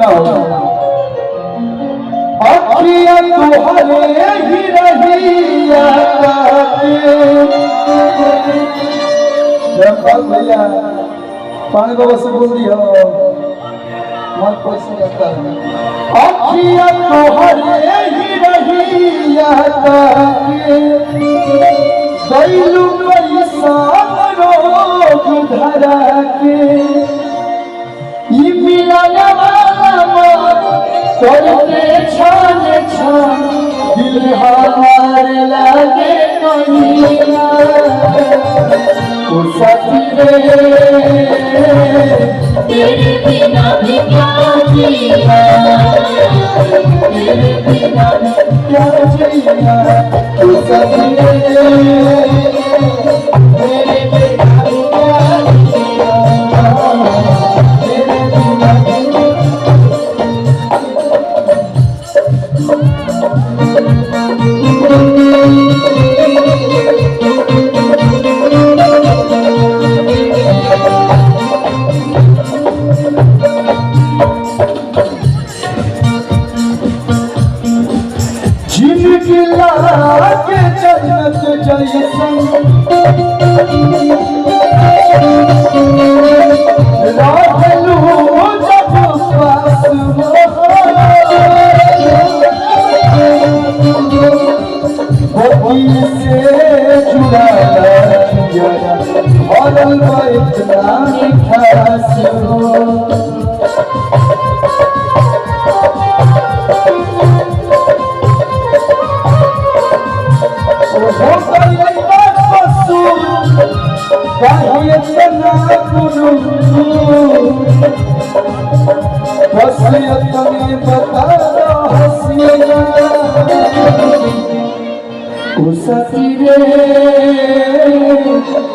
सुना होगा। अखियाँ तुहरे ही रहिया भैया पानी बाबा से बोल दिया मत पैसा लगता है। अखियाँ तुहरे ही रहिया गईलू पैसा रोग धरा के मिलाने वाला तोरे छान छान दिल हमार लागे कहिया ओ साथी रे तेरे बिना भी क्या जिया, तेरे बिना क्या जिया ओ साथी रे तेरे बिना भी क्या जिया। जिनकी लागे जन्नत जैसन राहलू जब पास होती से जुड़ा और इतना खास हो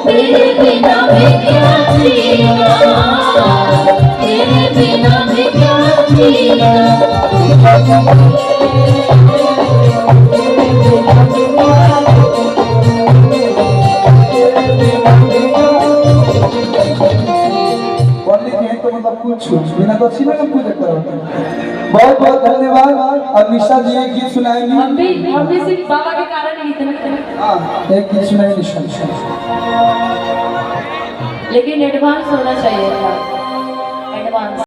तेरे बिना भी क्या जिया, तेरे बिना भी क्या जिया। तो मतलब कुछ बिना तो अच्छी लगा पूजा करो। बहुत बहुत धन्यवाद। अब निशा जी एक गीत सुनाएंगी। हम भी सिर्फ बाबा के कारण ही इतना एक गीत सुनाएंगे निशा। लेकिन एडवांस होना चाहिए था, एडवांस।